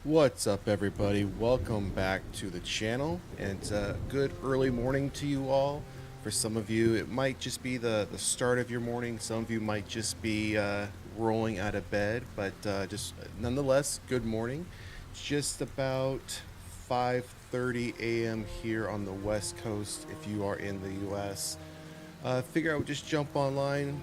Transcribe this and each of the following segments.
What's up, everybody? Welcome back to the channel, and good early morning to you all. For some of you, it might just be the start of your morning. Some of you might just be rolling out of bed, but just nonetheless, good morning. It's just about 5:30 a.m. here on the West Coast if you are in the U.S. Figure I would just jump online.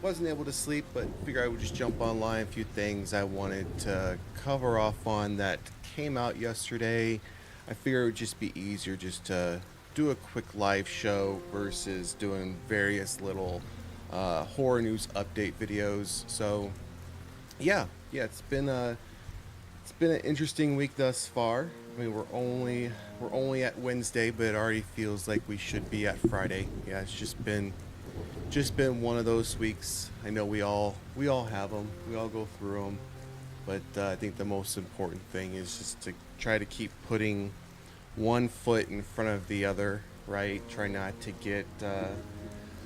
Wasn't able to sleep, but figure I would just jump online. A few things I wanted to cover off on that came out yesterday. I figure it would just be easier just to do a quick live show versus doing various little horror news update videos. So yeah, it's been an interesting week thus far. I mean, we're only at Wednesday, but it already feels like we should be at Friday. Yeah, it's just been one of those weeks. I know we all have them. We all go through them. But I think the most important thing is just to try to keep putting one foot in front of the other, right? Try not to get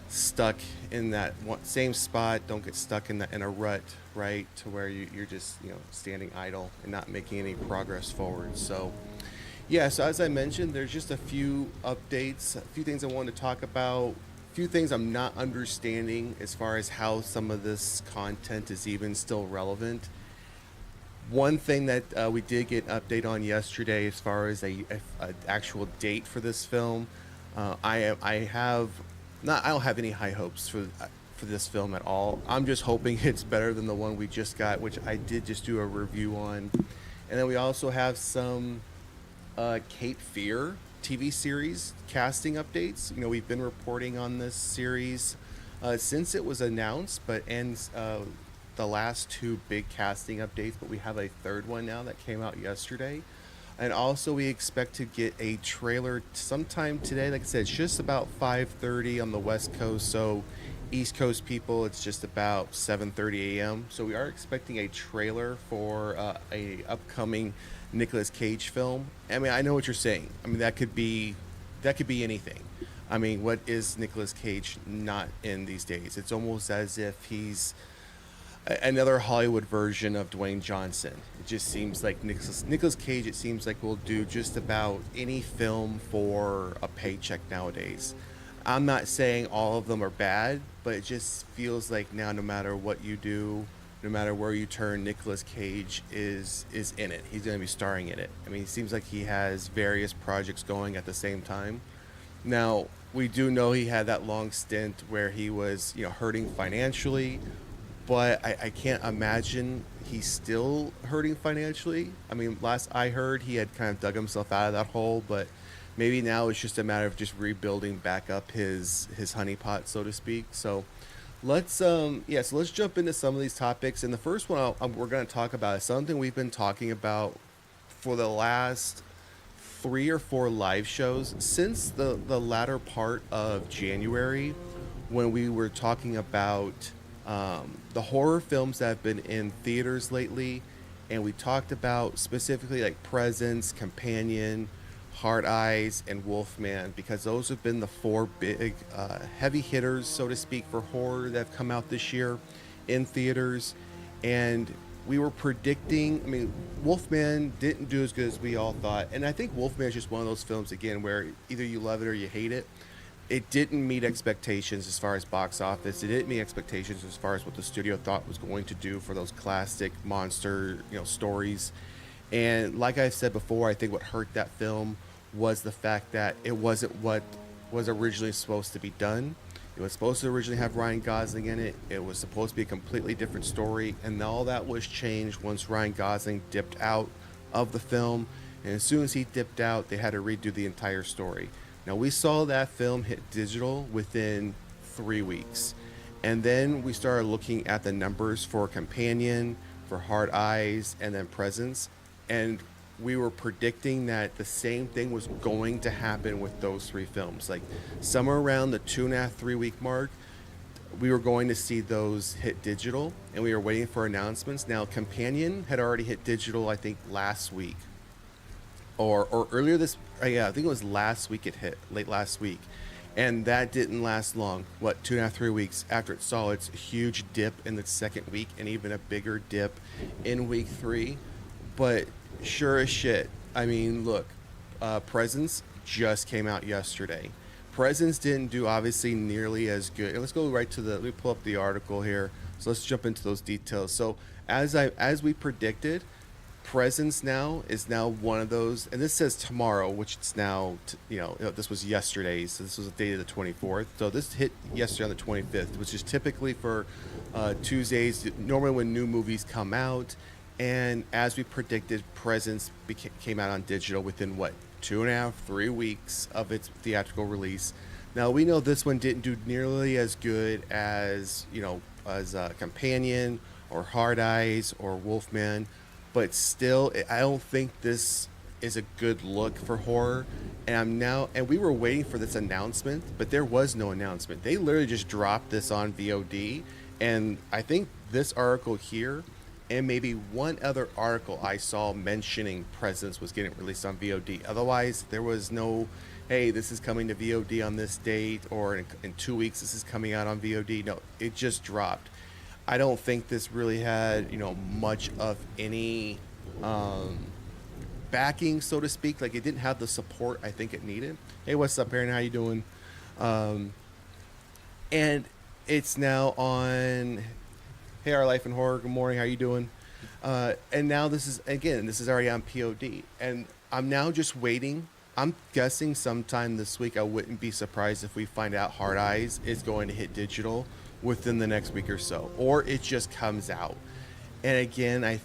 stuck in that same spot. Don't get stuck in a rut, right? To where you're just standing idle and not making any progress forward. So yeah, so as I mentioned, there's just a few updates, a few things I wanted to talk about, a few things I'm not understanding as far as how some of this content is even still relevant. One thing that we did get an update on yesterday, as far as a actual date for this film, I don't have any high hopes for this film at all. I'm just hoping it's better than the one we just got, which I did just do a review on, and then we also have some Cape Fear TV series casting updates. We've been reporting on this series since it was announced, but ends the last two big casting updates. But we have a third one now that came out yesterday, and also we expect to get a trailer sometime today. Like I said, it's just about 5:30 on the West Coast, so East Coast people, it's just about 7:30 a.m. So we are expecting a trailer for a upcoming Nicolas Cage film. I mean, I know what you're saying. I mean, that could be anything. I mean, what is Nicolas Cage not in these days? It's almost as if he's another Hollywood version of Dwayne Johnson. It just seems like Nicolas Cage. It seems like will do just about any film for a paycheck nowadays. I'm not saying all of them are bad, but it just feels like now, no matter what you do, no matter where you turn, Nicolas Cage is in it. He's going to be starring in it. I mean, it seems like he has various projects going at the same time. Now, we do know he had that long stint where he was, hurting financially, but I can't imagine he's still hurting financially. I mean, last I heard, he had kind of dug himself out of that hole, but maybe now it's just a matter of just rebuilding back up his honeypot, so to speak. So let's jump into some of these topics. And the first one we're going to talk about is something we've been talking about for the last 3 or 4 live shows since the latter part of January, when we were talking about the horror films that have been in theaters lately, and we talked about specifically like Presence, Companion, Hard Eyes, and Wolfman, because those have been the 4 big heavy hitters, so to speak, for horror that have come out this year in theaters. And we were predicting, I mean, Wolfman didn't do as good as we all thought. And I think Wolfman is just one of those films, again, where either you love it or you hate it. It didn't meet expectations as far as box office. It didn't meet expectations as far as what the studio thought was going to do for those classic monster, stories. And like I said before, I think what hurt that film was the fact that it wasn't what was originally supposed to be done. It was supposed to originally have Ryan Gosling in it. It was supposed to be a completely different story, and all that was changed once Ryan Gosling dipped out of the film. And as soon as he dipped out, they had to redo the entire story. Now, we saw that film hit digital within 3 weeks. And then we started looking at the numbers for Companion, for Hard Eyes, and then Presence. And we were predicting that the same thing was going to happen with those 3 films. Like somewhere around the 2.5, 3 week mark, we were going to see those hit digital, and we were waiting for announcements. Now, Companion had already hit digital, I think, last week. Or earlier this, yeah, I think it was last week it hit, late last week. And that didn't last long. 2.5, 3 weeks after it saw its huge dip in the second week, and even a bigger dip in week 3. But Sure as shit. I mean, look, Presence just came out yesterday. Presence didn't do obviously nearly as good. Let's go right to the. Let me pull up the article here. So let's jump into those details. So as we predicted, Presence now is now one of those, and this says tomorrow, which it's now. This was yesterday, so this was the date of the 24th. So this hit yesterday on the 25th, which is typically for Tuesdays. Normally when new movies come out, and as we predicted, Presence came out on digital within what 2.5, 3 weeks of its theatrical release. Now we know this one didn't do nearly as good as as Companion or Hard Eyes or Wolfman, but still, I don't think this is a good look for horror. And we were waiting for this announcement, but there was no announcement. They literally just dropped this on VOD, and I think this article here and maybe one other article I saw mentioning Presence was getting released on VOD. Otherwise, there was no, hey, this is coming to VOD on this date, or in 2 weeks this is coming out on VOD. No, it just dropped. I don't think this really had much of any backing, so to speak. Like, it didn't have the support I think it needed. Hey, what's up, Aaron? How you doing? And it's now on. Hey, Our Life in Horror. Good morning. How you doing? And now this is already on POD, and I'm now just waiting. I'm guessing sometime this week. I wouldn't be surprised if we find out Hard Eyes is going to hit digital within the next week or so, or it just comes out. And again,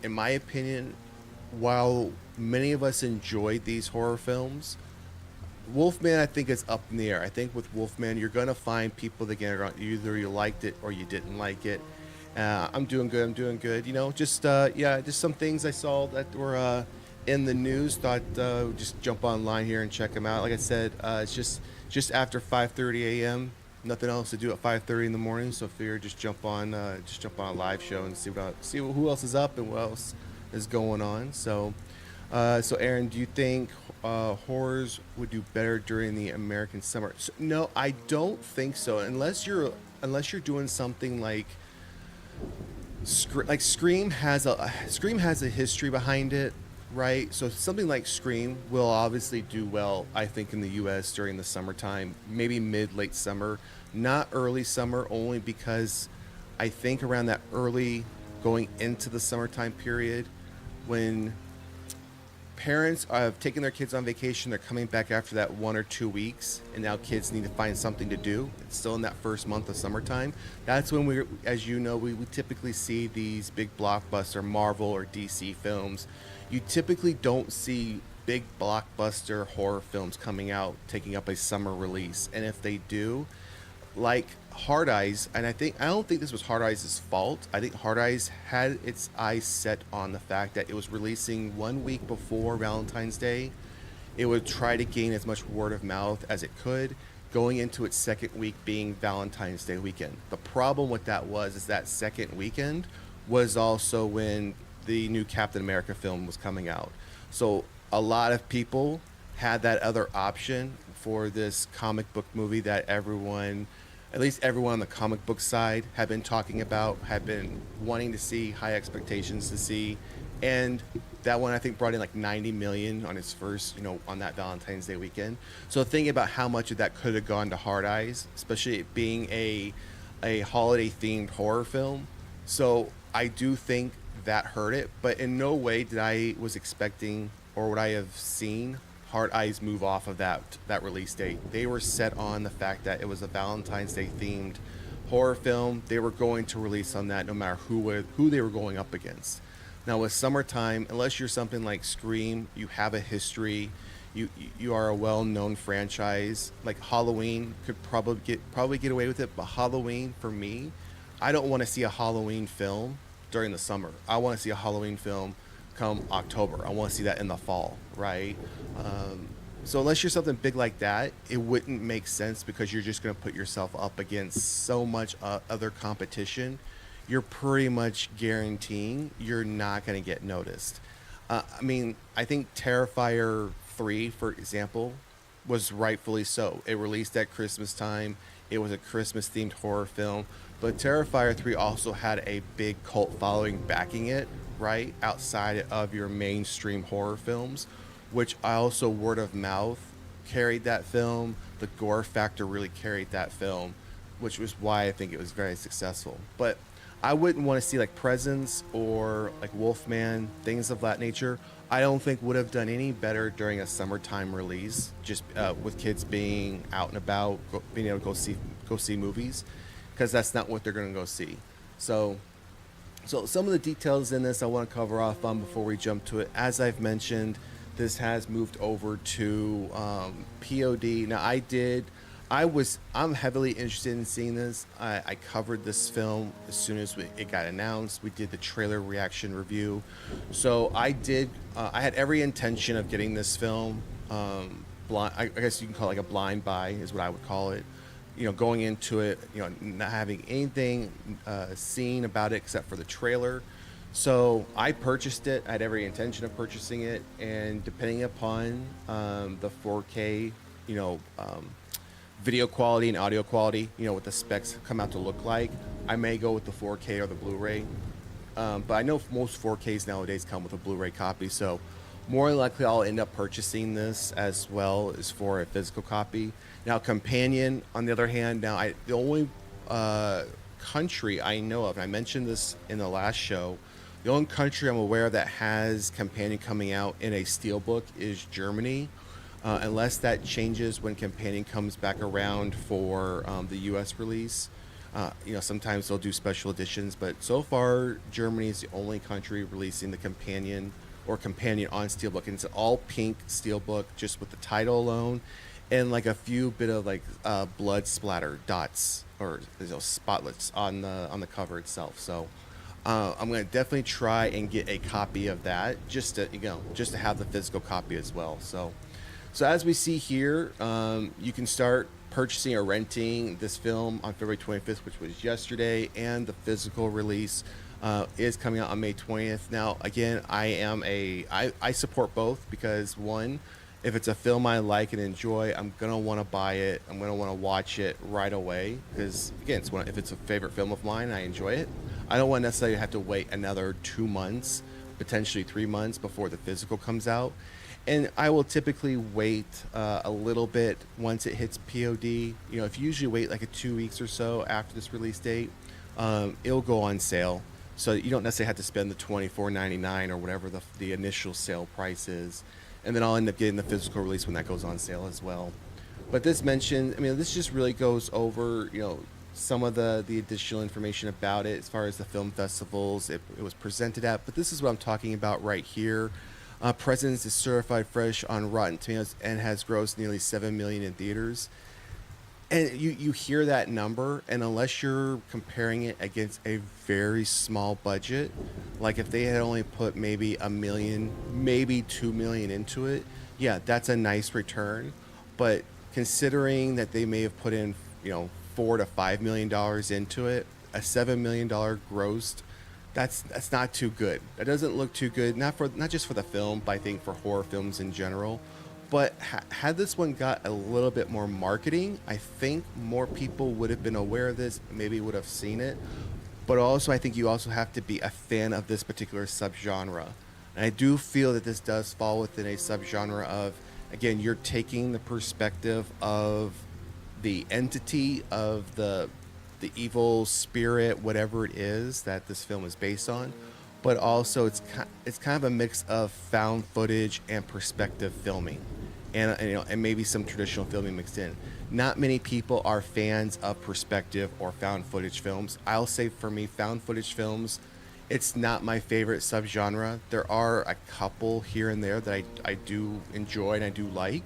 in my opinion, while many of us enjoyed these horror films, Wolfman, I think, is up in the air. I think with Wolfman, you're going to find people that either you liked it or you didn't like it. I'm doing good. Just some things I saw that were in the news. Thought just jump online here and check them out. Like I said, it's just after 5:30 a.m. Nothing else to do at 5:30 in the morning, so figure just jump on a live show and see who else is up and what else is going on. So Aaron, do you think horrors would do better during the American summer? No, I don't think so. Unless you're doing something like Scream has a history behind it, right? So something like Scream will obviously do well, I think, in the U.S. during the summertime, maybe late summer, not early summer, only because I think around that early going into the summertime period, when parents have taken their kids on vacation, they're coming back after that 1 or 2 weeks, and now kids need to find something to do. It's still in that first month of summertime. That's when we typically see these big blockbuster Marvel or DC films. You typically don't see big blockbuster horror films coming out taking up a summer release, and if they do, like Hard Eyes, and I don't think this was Hard Eyes' fault. I think Hard Eyes had its eyes set on the fact that it was releasing 1 week before Valentine's Day. It would try to gain as much word of mouth as it could, going into its second week being Valentine's Day weekend. The problem with that is that second weekend was also when the new Captain America film was coming out. So a lot of people had that other option for this comic book movie that at least everyone on the comic book side had been talking about, had been wanting to see, high expectations to see. And that one, I think, brought in like 90 million on its first, on that Valentine's Day weekend. So thinking about how much of that could have gone to Hard Eyes, especially it being a holiday themed horror film. So I do think that hurt it, but in no way did I was expecting or would I have seen Hard Eyes move off of that release date. They were set on the fact that it was a Valentine's Day themed horror film. They were going to release on that no matter who they were going up against. Now with summertime, unless you're something like Scream, you have a history, you are a well-known franchise. Like Halloween could probably get away with it, but Halloween, for me, I don't want to see a Halloween film during the summer. I want to see a Halloween film come October. I want to see that in the fall, right? So unless you're something big like that, it wouldn't make sense, because you're just going to put yourself up against so much other competition. You're pretty much guaranteeing you're not going to get noticed. I think Terrifier 3, for example, was rightfully so. It released at Christmas time. It was a Christmas-themed horror film. But Terrifier 3 also had a big cult following backing it, right, outside of your mainstream horror films, which I also word of mouth carried that film. The gore factor really carried that film, which was why I think it was very successful. But I wouldn't want to see like Presence or like Wolfman, things of that nature. I don't think would have done any better during a summertime release, just with kids being out and about, being able to go see movies, because that's not what they're going to go see. So so some of the details in this I want to cover off on before we jump to it. As I've mentioned, this has moved over to POD. Now I'm heavily interested in seeing this. I covered this film as soon as it got announced. We did the trailer reaction review. So I had every intention of getting this film. Blind, I guess you can call it like a blind buy is what I would call it. Going into it, not having anything seen about it except for the trailer. So I purchased it. I had every intention of purchasing it, and depending upon the 4K, you know, um, video quality and audio quality, what the specs come out to look like, I may go with the 4K or the Blu-ray. But I know most 4Ks nowadays come with a Blu-ray copy, so more than likely I'll end up purchasing this as well as for a physical copy. Now, Companion, on the other hand, the only country I know of, and I mentioned this in the last show, the only country I'm aware of that has Companion coming out in a steelbook is Germany. Unless that changes when Companion comes back around for the U.S. release. Sometimes they'll do special editions, but so far Germany is the only country releasing the Companion on steelbook, and it's an all pink steelbook just with the title alone, and like a few bit of like blood splatter dots or spotlets on the cover itself. So I'm gonna definitely try and get a copy of that just to have the physical copy as well. So as we see here, you can start purchasing or renting this film on February 25th, which was yesterday, and the physical release is coming out on May 20th. Now, again, I support both because, one, if it's a film I like and enjoy, I'm gonna want to buy it. I'm gonna want to watch it right away because, again, if it's a favorite film of mine, I enjoy it. I don't want to necessarily have to wait another 2 months, potentially 3 months before the physical comes out. And I will typically wait a little bit once it hits POD. If you usually wait like 2 weeks or so after this release date, it'll go on sale. So you don't necessarily have to spend the $24.99 or whatever the initial sale price is. And then I'll end up getting the physical release when that goes on sale as well. But this just really goes over, some of the additional information about it as far as the film festivals it was presented at. But this is what I'm talking about right here. Presence is certified fresh on Rotten Tomatoes and has grossed nearly 7 million in theaters. And you hear that number, and unless you're comparing it against a very small budget, like if they had only put maybe $1 million, maybe $2 million into it, yeah, that's a nice return. But considering that they may have put in, $4 to $5 million into it, a $7 million grossed, that's not too good. That doesn't look too good, not just for the film, but I think for horror films in general. But had this one got a little bit more marketing, I think more people would have been aware of this, maybe would have seen it. But also, I think you also have to be a fan of this particular subgenre. And I do feel that this does fall within a subgenre of, again, you're taking the perspective of the entity of the evil spirit, whatever it is that this film is based on, but also it's kind of a mix of found footage and perspective filming, and maybe some traditional filming mixed in. Not many people are fans of perspective or found footage films. I'll say for me, found footage films, it's not my favorite subgenre. There are a couple here and there that I do enjoy and I do like.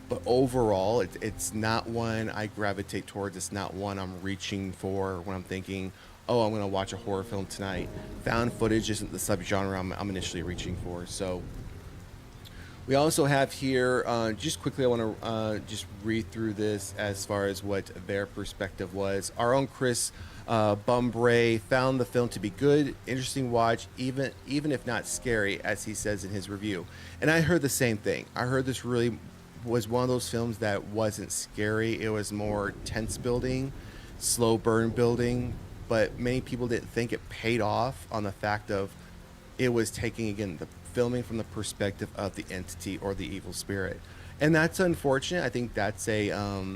But overall, it's not one I gravitate towards. It's not one I'm reaching for when I'm thinking, oh, I'm going to watch a horror film tonight. Found footage isn't the subgenre I'm initially reaching for. So we also have here, just quickly, I want to just read through this as far as what their perspective was. Our own Chris Bumbray found the film to be good, interesting watch, even if not scary, as he says in his review. And I heard the same thing. I heard this really was one of those films that wasn't scary. It was more tense building, slow burn building, but many people didn't think it paid off on the fact of it was taking, again, the filming from the perspective of the entity or the evil spirit, and that's unfortunate. I think that's a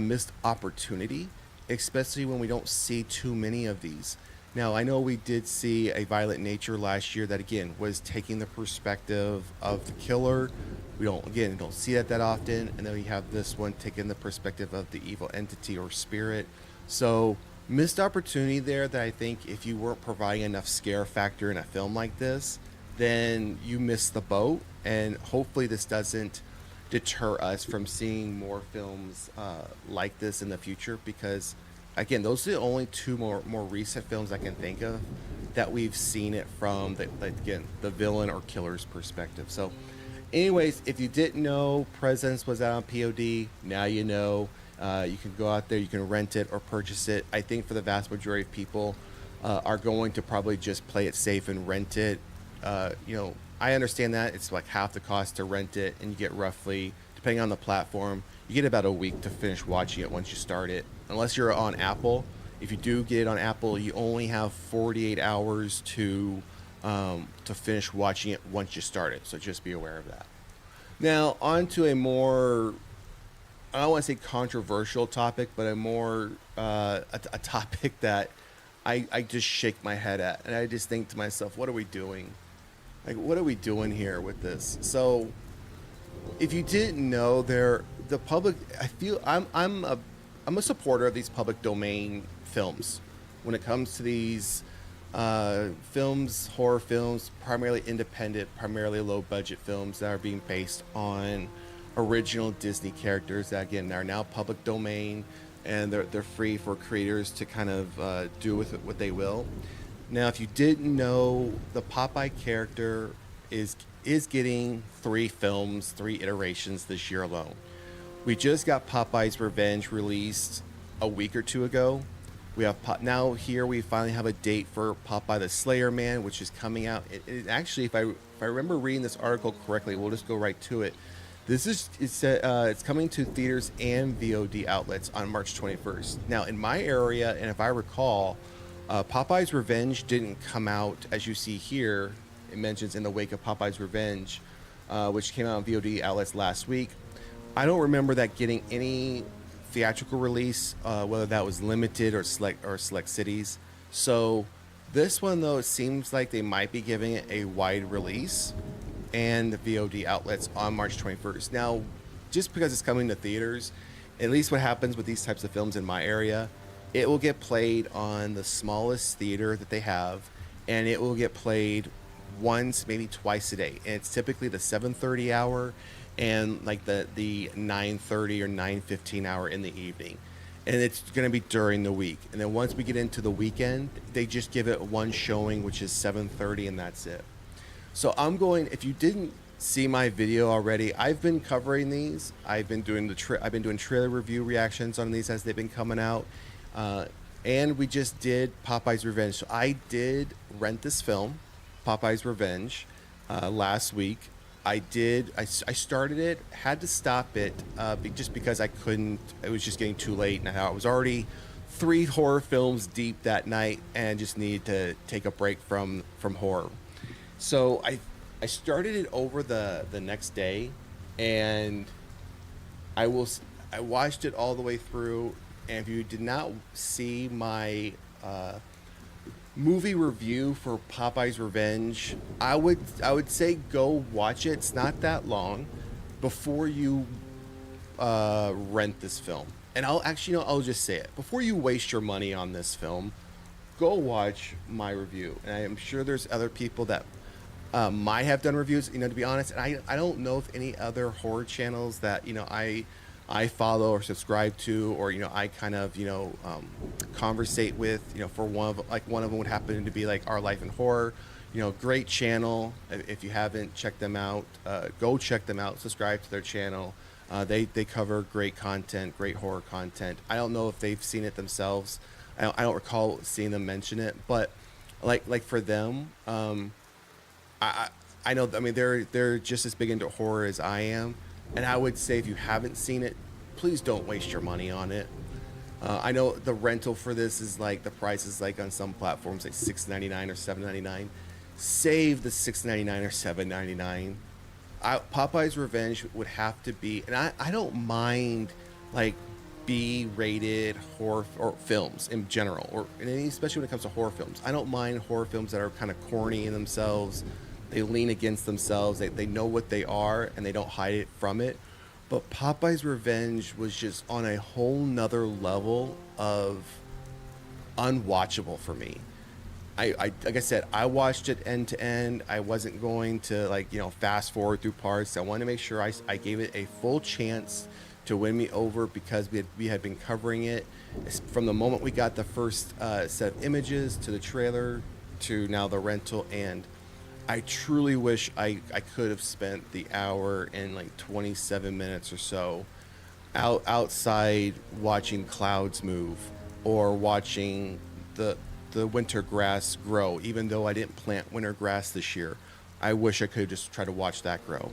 missed opportunity, especially when we don't see too many of these. Now, I know we did see a Violent Nature last year that again was taking the perspective of the killer. We don't see that often, and then we have this one taking the perspective of the evil entity or spirit. So missed opportunity there that I think if you weren't providing enough scare factor in a film like this, then you missed the boat. And hopefully this doesn't deter us from seeing more films like this in the future, because again, those are the only two more recent films I can think of that we've seen it from the, like, again, the villain or killer's perspective. So anyways, if you didn't know Presence was out on POD, now you know. You can go out there, you can rent it or purchase it. I think for the vast majority of people are going to probably just play it safe and rent it. I understand that it's like half the cost to rent it, and you get roughly, depending on the platform, you get about a week to finish watching it once you start it. Unless you're on Apple, if you do get it on Apple, you only have 48 hours to finish watching it once you start it. So just be aware of that. Now, on to a more, I don't want to say controversial topic, but a more a topic that I just shake my head at, and I just think to myself, what are we doing? Like, what are we doing here with this? So, if you didn't know, the public, I feel I'm a supporter of these public domain films when it comes to these films, horror films, primarily independent, primarily low budget films that are being based on original Disney characters that again are now public domain, and they're free for creators to kind of do with it what they will. Now, if you didn't know, the Popeye character is getting 3 films, 3 iterations this year alone. We just got Popeye's Revenge released a week or two ago. We have now here we finally have a date for Popeye the Slayerman, which is coming out. It actually, if I remember reading this article correctly, we'll just go right to it. It's coming to theaters and VOD outlets on March 21st. Now, in my area, and if I recall, Popeye's Revenge didn't come out, as you see here. It mentions in the wake of Popeye's Revenge, which came out on VOD outlets last week. I don't remember that getting any theatrical release, whether that was limited or select cities. So this one, though, it seems like they might be giving it a wide release and the VOD outlets on March 21st. Now, just because it's coming to theaters, at least what happens with these types of films in my area, it will get played on the smallest theater that they have, and it will get played once, maybe twice a day. And it's typically the 7:30 hour and like the 9:30 or 9:15 hour in the evening. And it's going to be during the week. And then once we get into the weekend, they just give it one showing, which is 7:30, and that's it. So I'm going, if you didn't see my video already, I've been covering these. I've been doing trailer review reactions on these as they've been coming out. And we just did Popeye's Revenge. So I did rent this film, Popeye's Revenge, last week. I started it, had to stop it just because I couldn't. It was just getting too late, and I was already 3 horror films deep that night, and just needed to take a break from horror. So I started it over the next day, and I watched it all the way through. And if you did not see my movie review for Popeye's Revenge, I would say go watch it. It's not that long before you rent this film. And I'll just say it. Before you waste your money on this film, go watch my review. And I am sure there's other people that might have done reviews, to be honest. And I don't know if any other horror channels that, I follow or subscribe to, or I kind of conversate with. For one of them would happen to be like Our Life in Horror. Great channel. If you haven't checked them out, go check them out. Subscribe to their channel. They cover great content, great horror content. I don't know if they've seen it themselves. I don't recall seeing them mention it, but like for them, I know. I mean, they're just as big into horror as I am. And I would say if you haven't seen it, please don't waste your money on it. I know the rental for this is like, the price is like on some platforms like $6.99 or $7.99. save the $6.99 or $7.99. Popeye's Revenge would have to be, and I don't mind like B-rated horror or films in general, or especially when it comes to horror films. I don't mind horror films that are kind of corny in themselves. They lean against themselves. They know what they are and they don't hide it from it. But Popeye's Revenge was just on a whole nother level of unwatchable for me. I like I said, I watched it end to end. I wasn't going to fast forward through parts. I wanted to make sure I gave it a full chance to win me over because we had been covering it from the moment we got the first set of images to the trailer to now the rental. And I truly wish I could have spent the hour and 27 minutes or so outside watching clouds move or watching the winter grass grow. Even though I didn't plant winter grass this year, I wish I could just try to watch that grow.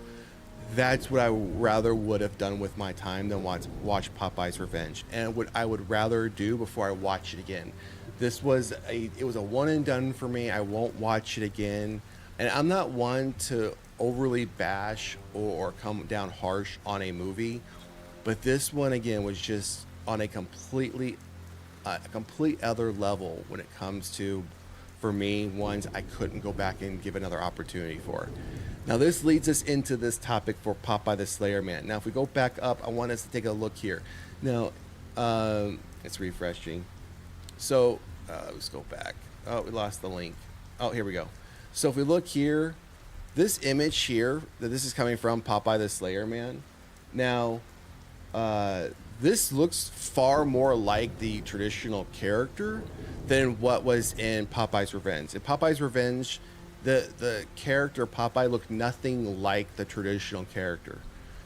That's what I rather would have done with my time than watch Popeye's Revenge, and what I would rather do before I watch it again. It was a one and done for me. I won't watch it again, and I'm not one to overly bash or come down harsh on a movie, but this one again was just on a complete other level when it comes to, for me, ones I couldn't go back and give another opportunity for. Now this leads us into this topic for Popeye the Slayerman. Now if we go back up, I want us to take a look here. Now it's refreshing. So let's go back. Oh, we lost the link. Oh, here we go. So if we look here, this image here that this is coming from Popeye the Slayerman. Now this looks far more like the traditional character than what was in Popeye's Revenge. In Popeye's Revenge, the character Popeye looked nothing like the traditional character,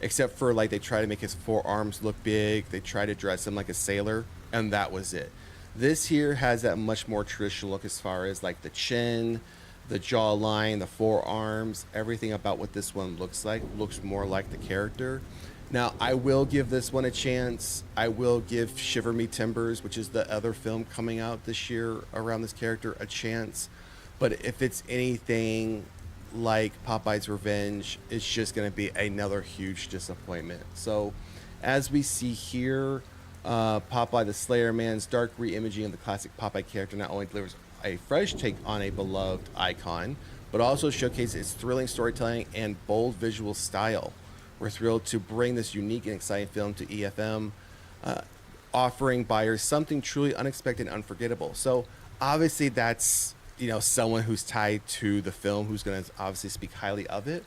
except for they try to make his forearms look big. They try to dress him like a sailor, and that was it. This here has that much more traditional look as far as the chin, the jawline, the forearms, everything about what this one looks more like the character. Now, I will give this one a chance. I will give Shiver Me Timbers, which is the other film coming out this year around this character, a chance. But if it's anything like Popeye's Revenge, it's just going to be another huge disappointment. So, as we see here, Popeye the Slayerman's dark re-imaging of the classic Popeye character not only delivers a fresh take on a beloved icon, but also showcases its thrilling storytelling and bold visual style. We're thrilled to bring this unique and exciting film to EFM, offering buyers something truly unexpected and unforgettable. So obviously that's someone who's tied to the film, who's going to obviously speak highly of it.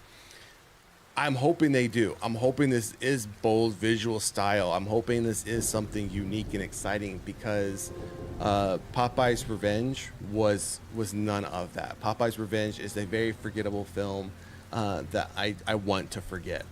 I'm hoping they do. I'm hoping this is bold visual style. I'm hoping this is something unique and exciting, because Popeye's Revenge was none of that. Popeye's Revenge is a very forgettable film that I want to forget.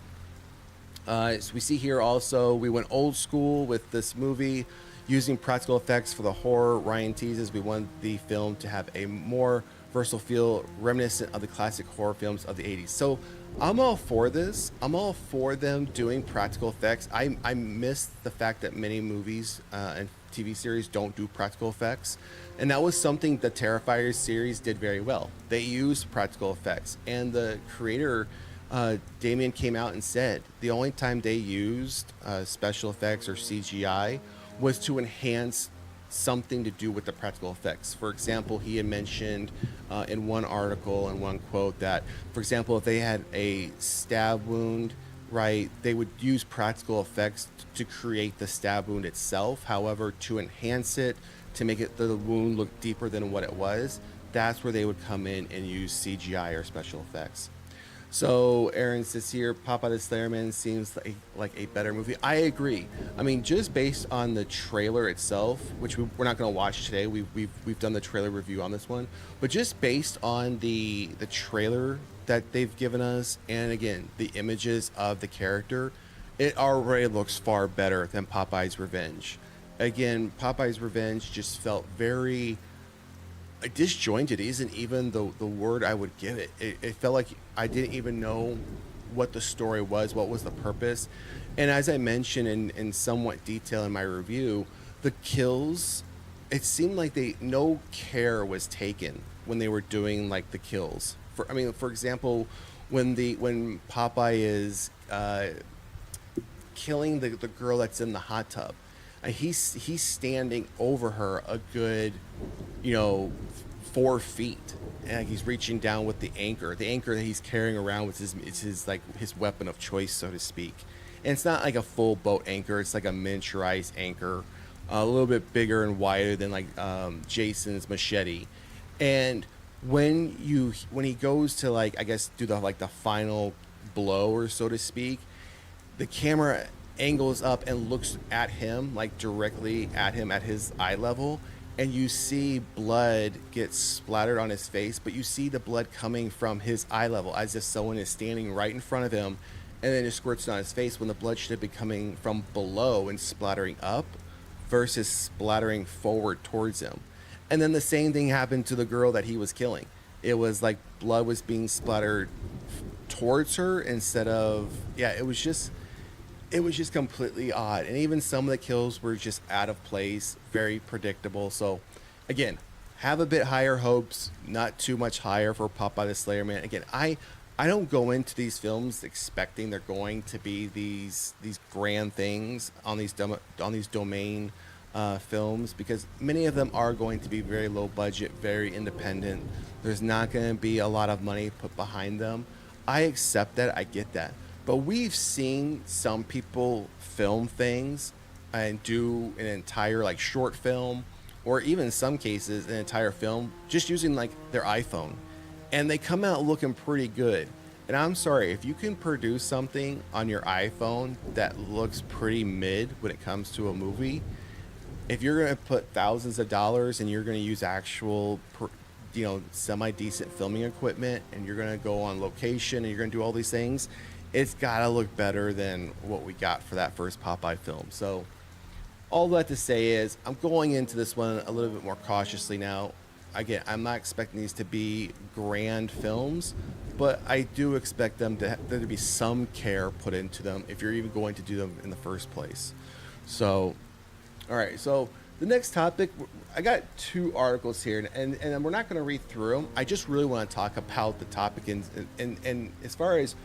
So we see here also, we went old school with this movie, using practical effects for the horror. Ryan teases we want the film to have a more versatile feel, reminiscent of the classic horror films of the 80s. So I'm all for this. I'm all for them doing practical effects. I miss the fact that many movies and TV series don't do practical effects. And that was something the Terrifiers series did very well. They used practical effects. And the creator, Damien, came out and said the only time they used special effects or CGI was to enhance something to do with the practical effects. For example, he had mentioned in one article and one quote that, for example, if they had a stab wound, right, they would use practical effects to create the stab wound itself. However, to enhance it, to make it the wound look deeper than what it was, that's where they would come in and use CGI or special effects. So Aaron says here, Popeye the Slayerman seems like a better movie. I agree. I mean, just based on the trailer itself, which we're not going to watch today. We've done the trailer review on this one, but just based on the trailer that they've given us, and again the images of the character, it already looks far better than Popeye's Revenge. Again, Popeye's Revenge just felt very disjointed isn't even the word I would give it. It felt like I didn't even know what the story was, what was the purpose. And as I mentioned in somewhat detail in my review, the kills it seemed like they no care was taken when they were doing like the kills. For example, when Popeye is killing the girl that's in the hot tub, he's standing over her a good, you know, 4 feet, and he's reaching down with the anchor. The anchor that he's carrying around with his like his weapon of choice, so to speak. And it's not like a full boat anchor; it's like a miniaturized anchor, a little bit bigger and wider than like Jason's machete. And when he goes to, like, I guess, do the final blow, or so to speak, the camera angles up and looks at him, like directly at him at his eye level, and you see blood get splattered on his face, but you see the blood coming from his eye level, as if someone is standing right in front of him, and then it squirts on his face, when the blood should have been coming from below and splattering up versus splattering forward towards him. And then the same thing happened to the girl that he was killing. It was like blood was being splattered towards her instead of, yeah, it was just completely odd. And even some of the kills were just out of place, very predictable. So again, have a bit higher hopes, not too much higher for Popeye the Slayerman. Again, I don't go into these films expecting they're going to be these grand things on these domain films, because many of them are going to be very low budget, very independent. There's not going to be a lot of money put behind them. I accept that. I get that. But we've seen some people film things and do an entire like short film, or even in some cases an entire film, just using like their iPhone, and they come out looking pretty good. And I'm sorry, if you can produce something on your iPhone that looks pretty mid when it comes to a movie, if you're going to put thousands of dollars and you're going to use actual, semi-decent filming equipment, and you're going to go on location and you're going to do all these things, it's got to look better than what we got for that first Popeye film. So all that to say is, I'm going into this one a little bit more cautiously now. Again, I'm not expecting these to be grand films, but I do expect there to be some care put into them if you're even going to do them in the first place. So, all right. So the next topic, I got 2 articles here, and we're not going to read through them. I just really want to talk about the topic, and as far as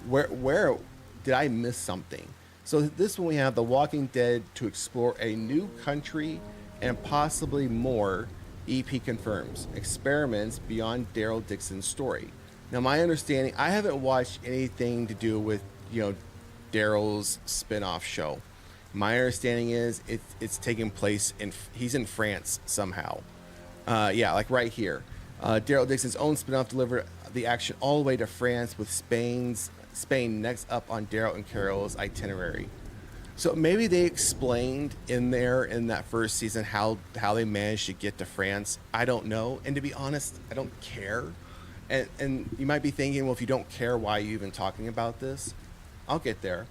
where did I miss something. So this one, we have The Walking Dead to explore a new country and possibly more. EP confirms experiments beyond Daryl Dixon's story. Now, my understanding, I haven't watched anything to do with Daryl's spin-off show. My understanding is it's taking place he's in France somehow. Yeah, like right here. Daryl Dixon's own spin-off delivered the action all the way to France, with Spain next up on Daryl and Carol's itinerary. So maybe they explained in that first season how they managed to get to France. I don't know. And to be honest, I don't care. And you might be thinking, well, if you don't care, why are you even talking about this? I'll get there.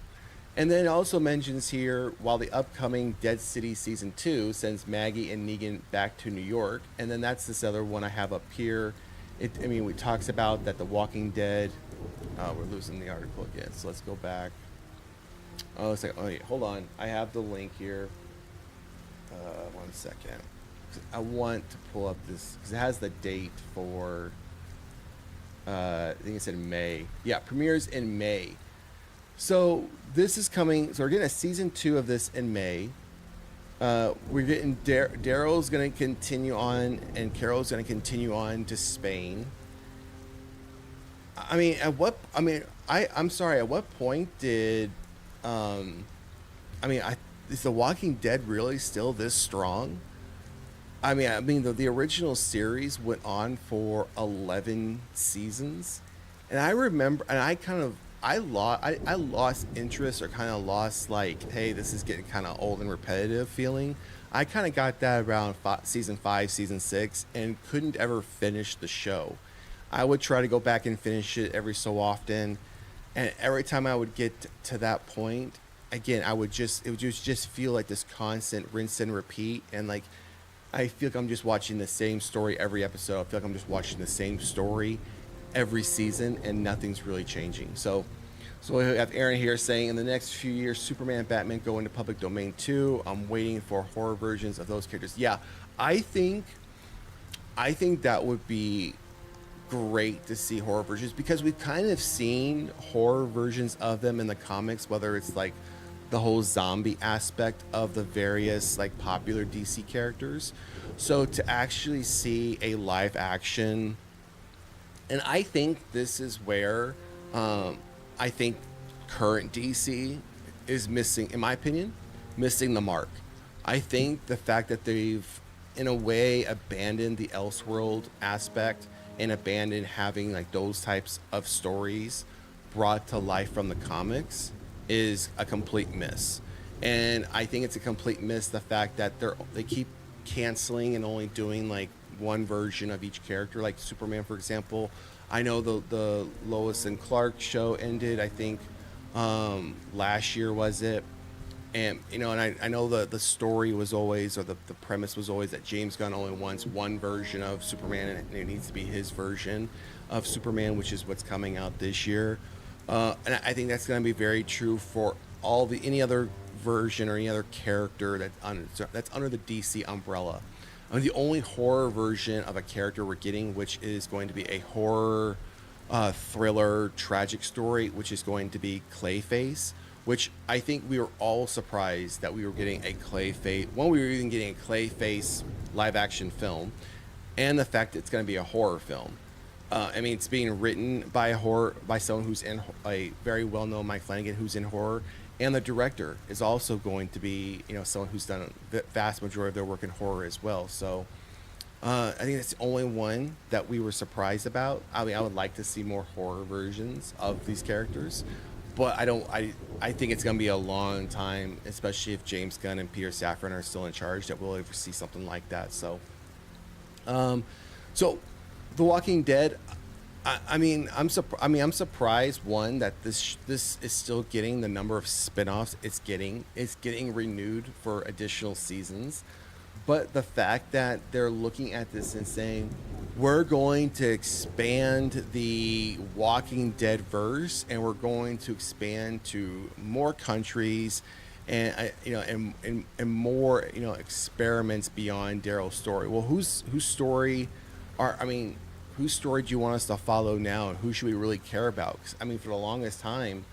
And then it also mentions here, while the upcoming Dead City Season 2 sends Maggie and Negan back to New York. And then that's this other one I have up here. It talks about that The Walking Dead... we're losing the article again, so let's go back. Oh, it's like, oh yeah, hold on. I have the link here. 1 second. I want to pull up this because it has the date for. I think it's in May. Yeah, premieres in May. So this is coming. So we're getting a season 2 of this in May. We're getting Daryl's going to continue on, and Carol's going to continue on to Spain. I'm sorry. At what point did, is The Walking Dead really still this strong? The original series went on for 11 seasons, and I remember, and I lost interest, or kind of lost, like, hey, this is getting kind of old and repetitive feeling. I kind of got that around season 5, season 6, and couldn't ever finish the show. I would try to go back and finish it every so often, and every time I would get to that point, again, it would just feel like this constant rinse and repeat, and like I feel like I'm just watching the same story every episode. I feel like I'm just watching the same story every season, and nothing's really changing. So we have Aaron here saying, in the next few years, Superman and Batman go into public domain too. I'm waiting for horror versions of those characters. Yeah, I think I think that would be great to see horror versions because we've kind of seen horror versions of them in the comics, whether it's like the whole zombie aspect of the various like popular DC characters. So to actually see a live action, and I think this is where I think current DC is missing, in my opinion, missing the mark. I think the fact that they've, in a way, abandoned the Elseworld aspect and abandoned having like those types of stories brought to life from the comics is a complete miss. And I think it's a complete miss the fact that they keep canceling and only doing like one version of each character, like Superman, for example. I know the Lois and Clark show ended, I think, last year was it, and I know the story was always, or the premise was always, that James Gunn only wants one version of Superman, and it needs to be his version of Superman, which is what's coming out this year. And I think that's going to be very true for any other version or any other character that's under the DC umbrella. I mean, the only horror version of a character we're getting, which is going to be a horror thriller tragic story, which is going to be Clayface, which I think we were all surprised that we were getting a Clayface. One, we were even getting a Clayface live action film, and the fact that it's going to be a horror film. I mean, it's being written by someone who's in a very well known Mike Flanagan, who's in horror, and the director is also going to be someone who's done the vast majority of their work in horror as well. So I think that's the only one that we were surprised about. I mean, I would like to see more horror versions of these characters, but I think it's going to be a long time, especially if James Gunn and Peter Safran are still in charge, that we'll ever see something like that. So, so The Walking Dead. I'm surprised, one, that this is still getting the number of spin-offs it's getting renewed for additional seasons. But the fact that they're looking at this and saying, we're going to expand the Walking Dead verse, and we're going to expand to more countries, and and more experiments beyond Daryl's story. Well, whose story whose story do you want us to follow now, and who should we really care about? 'Cause, I mean, for the longest time,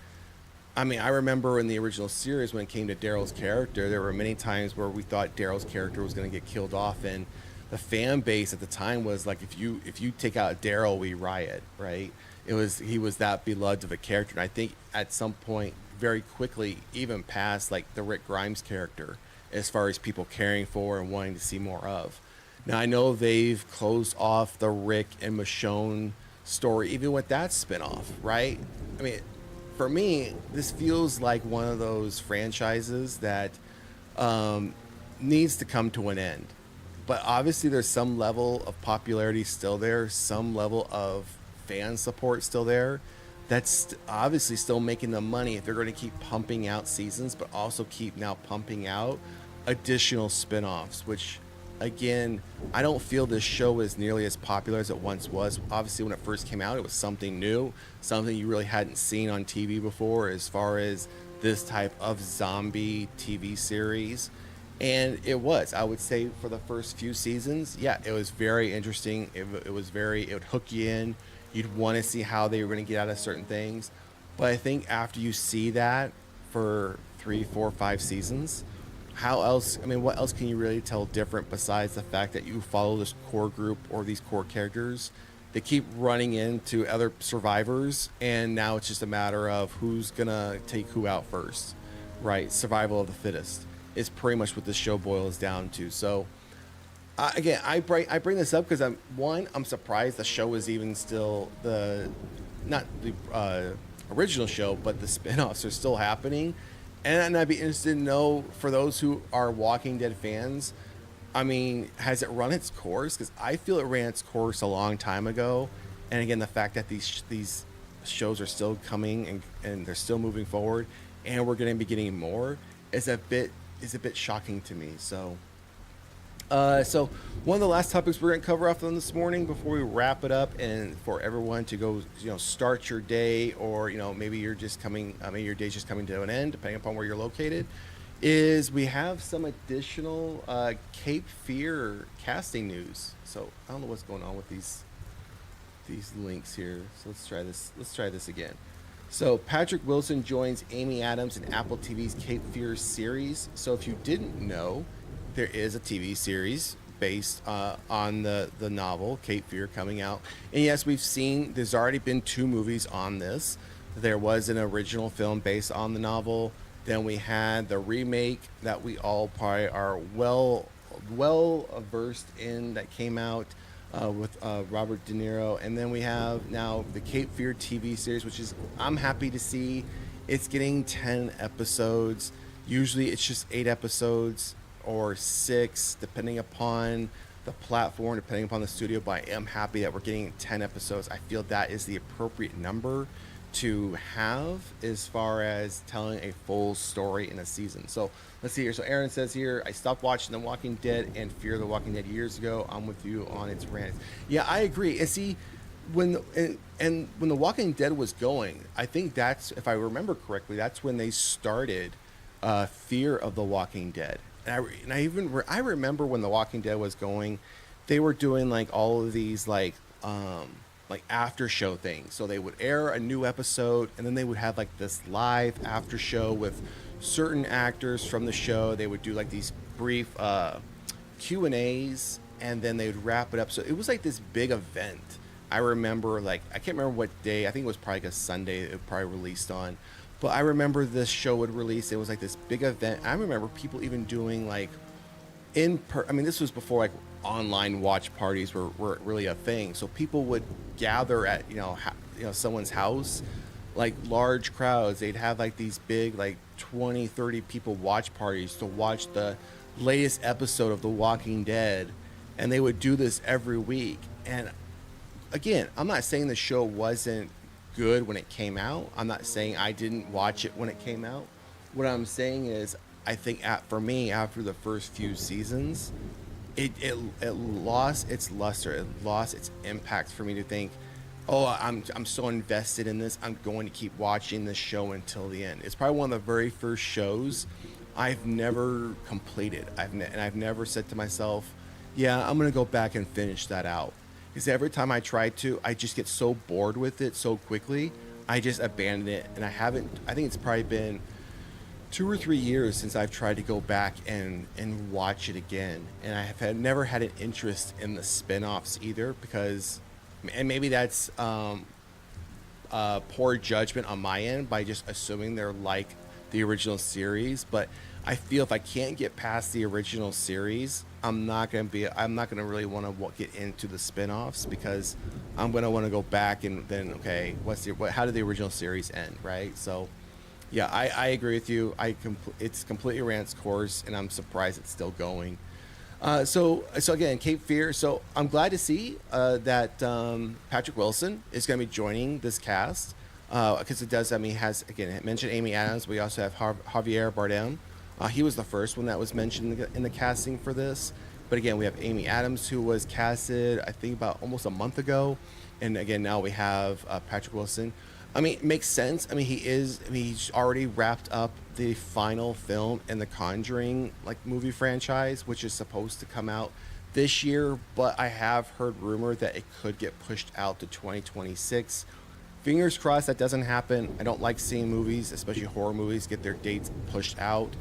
I remember in the original series, when it came to Daryl's character, there were many times where we thought Daryl's character was going to get killed off, and the fan base at the time was like, if you take out Daryl, we riot, right? He was that beloved of a character, and I think at some point, very quickly, even past like the Rick Grimes character, as far as people caring for and wanting to see more of. Now, I know they've closed off the Rick and Michonne story, even with that spinoff, right? I mean, for me, this feels like one of those franchises that needs to come to an end. But obviously, there's some level of popularity still there, some level of fan support still there. That's obviously still making them money if they're going to keep pumping out seasons, but also keep now pumping out additional spinoffs, which, again, I don't feel this show is nearly as popular as it once was. Obviously, when it first came out, it was something new, something you really hadn't seen on TV before, as far as this type of zombie TV series. And it was, I would say, for the first few seasons, yeah, it was very interesting. It would hook you in. You'd want to see how they were going to get out of certain things. But I think after you see that for 3, 4, 5 seasons, what else can you really tell different besides the fact that you follow this core group or these core characters? They keep running into other survivors, and now it's just a matter of who's going to take who out first, right? Survival of the fittest is pretty much what this show boils down to. So, again, I bring this up because I'm surprised the show is even still not the original show, but the spinoffs are still happening. And I'd be interested to know, for those who are Walking Dead fans, I mean, has it run its course? Because I feel it ran its course a long time ago. And again, the fact that these shows are still coming and they're still moving forward, and we're going to be getting more, is a bit shocking to me. So one of the last topics we're going to cover off on this morning before we wrap it up, and for everyone to go, start your day, or maybe your day's just coming to an end, depending upon where you're located, is we have some additional Cape Fear casting news. So I don't know what's going on with these links here. So let's try this. Let's try this again. So Patrick Wilson joins Amy Adams in Apple TV's Cape Fear series. So if you didn't know, there is a TV series based on the novel Cape Fear coming out. And yes, we've seen there's already been 2 movies on this. There was an original film based on the novel. Then we had the remake that we all probably are well versed in that came out with Robert De Niro, and then we have now the Cape Fear TV series, which is I'm happy to see. It's getting 10 episodes. Usually it's just 8 episodes or 6, depending upon the platform, depending upon the studio. But I am happy that we're getting 10 episodes. I feel that is the appropriate number to have as far as telling a full story in a season. So let's see here. So Aaron says here, I stopped watching The Walking Dead and Fear the Walking Dead years ago. I'm with you on its rant. Yeah, I agree. And see, when and when The Walking Dead was going, I think that's, if I remember correctly, that's when they started Fear of the Walking Dead. And I remember when The Walking Dead was going, they were doing like all of these like after show things. So they would air a new episode and then they would have like this live after show with certain actors from the show. They would do like these brief Q&As and then they would wrap it up. So it was like this big event. I remember, like, I can't remember what day. I think it was probably like a Sunday it probably released on. But I remember this show would release. It was like this big event. I remember people even doing like I mean, this was before like online watch parties were really a thing. So people would gather at someone's house, like large crowds. They'd have like these big like 20, 30 people watch parties to watch the latest episode of The Walking Dead, and they would do this every week. And again, I'm not saying the show wasn't good when it came out. I'm not saying I didn't watch it when it came out. What I'm saying is, I think for me, after the first few seasons, it lost its luster. It lost its impact for me to think, oh, I'm so invested in this. I'm going to keep watching this show until the end. It's probably one of the very first shows I've never completed. I've never said to myself, yeah, I'm going to go back and finish that out. Because every time I try to, I just get so bored with it so quickly, I just abandon it. And I think it's probably been 2 or 3 years since I've tried to go back and watch it again. And I have never had an interest in the spin-offs either, because, and maybe that's poor judgment on my end by just assuming they're like the original series. But I feel if I can't get past the original series, I'm not going to really want to get into the spin-offs, because I'm going to want to go back and then, okay, how did the original series end, right? So yeah, I agree with you. It's completely ran its course, and I'm surprised it's still going. So again, Cape Fear. So I'm glad to see that Patrick Wilson is going to be joining this cast, because it does. I mean, it mentioned Amy Adams. We also have Javier Bardem. He was the first one that was mentioned in the casting for this. But again, we have Amy Adams, who was casted, I think, about almost a month ago. And again, now we have Patrick Wilson. I mean, it makes sense. I mean, he's already wrapped up the final film in the Conjuring movie franchise, which is supposed to come out this year. But I have heard rumor that it could get pushed out to 2026. Fingers crossed that doesn't happen. I don't like seeing movies, especially horror movies, get their dates pushed out,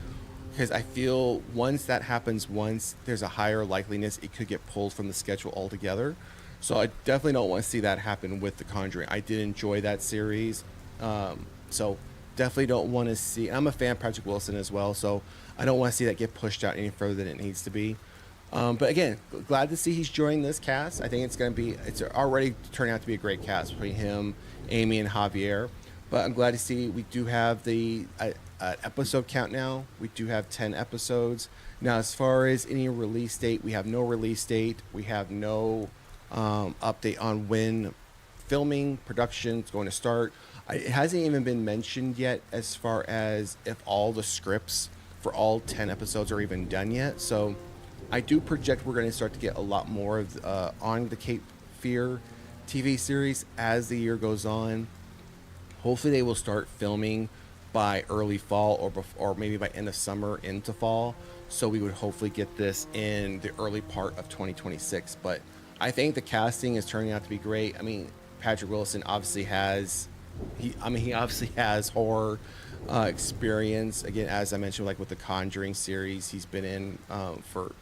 because I feel once that happens there's a higher likeliness it could get pulled from the schedule altogether. So I definitely don't want to see that happen with The Conjuring. I did enjoy that series. So definitely don't want to see... I'm a fan of Patrick Wilson as well, so I don't want to see that get pushed out any further than it needs to be. But again, glad to see he's joining this cast. I think it's already turning out to be a great cast between him, Amy, and Javier. But I'm glad to see we do have the episode count now. We do have 10 episodes. Now, as far as any release date, we have no release date. We have no update on when filming production is going to start. It hasn't even been mentioned yet as far as if all the scripts for all 10 episodes are even done yet. So I do project we're going to start to get a lot more of on the Cape Fear TV series as the year goes on. Hopefully they will start filming by early fall or maybe by end of summer into fall. So we would hopefully get this in the early part of 2026. But I think the casting is turning out to be great. I mean, Patrick Wilson obviously has he obviously has horror experience. Again, as I mentioned, like with the Conjuring series, he's been in for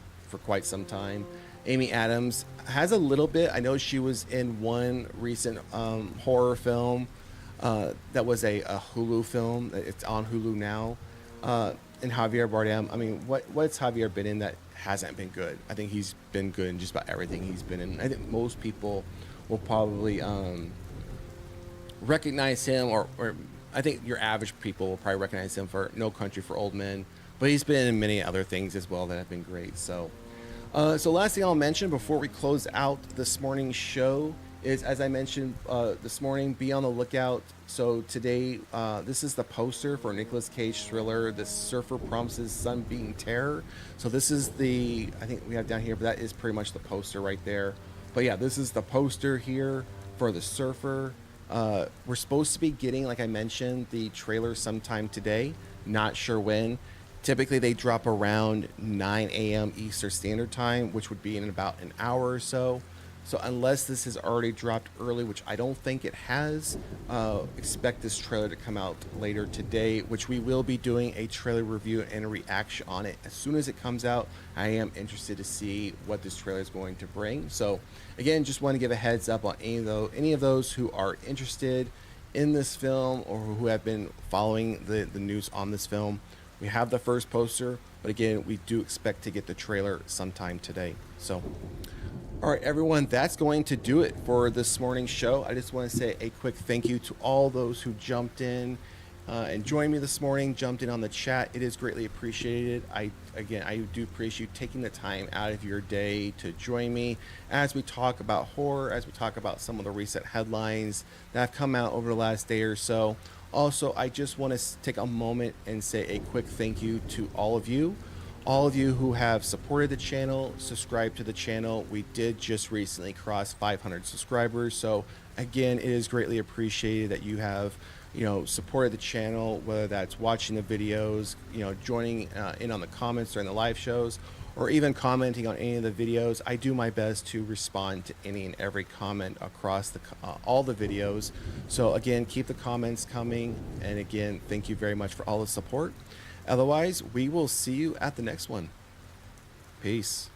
quite some time. Amy Adams has a little bit. I know she was in one recent horror film that was a Hulu film. It's on Hulu now. And Javier Bardem. I mean, what's Javier been in that hasn't been good? I think he's been good in just about everything he's been in. I think most people will probably recognize him, or I think your average people will probably recognize him for No Country for Old Men. But he's been in many other things as well that have been great. So last thing I'll mention before we close out this morning's show is, as I mentioned this morning, be on the lookout. So today, this is the poster for Nicolas Cage thriller, The Surfer Promises Sunbeam Terror. So this is I think we have down here, but that is pretty much the poster right there. But yeah, this is the poster here for The Surfer. We're supposed to be getting, like I mentioned, the trailer sometime today. Not sure when. Typically, they drop around 9 a.m. Eastern Standard Time, which would be in about an hour or so. So unless this has already dropped early, which I don't think it has, expect this trailer to come out later today, which we will be doing a trailer review and a reaction on it. As soon as it comes out, I am interested to see what this trailer is going to bring. So again, just want to give a heads up on any of those who are interested in this film or who have been following the news on this film. We have the first poster, but again, we do expect to get the trailer sometime today. So, all right, everyone, that's going to do it for this morning's show. I just want to say a quick thank you to all those who jumped in and joined me this morning, jumped in on the chat. It is greatly appreciated. I do appreciate you taking the time out of your day to join me as we talk about horror, as we talk about some of the recent headlines that have come out over the last day or so. Also, I just want to take a moment and say a quick thank you to all of you who have supported the channel, subscribed to the channel. We did just recently cross 500 subscribers. So again, it is greatly appreciated that you have, supported the channel, whether that's watching the videos, joining in on the comments during the live shows, or even commenting on any of the videos. I do my best to respond to any and every comment across all the videos. So again, keep the comments coming. And again, thank you very much for all the support. Otherwise, we will see you at the next one. Peace.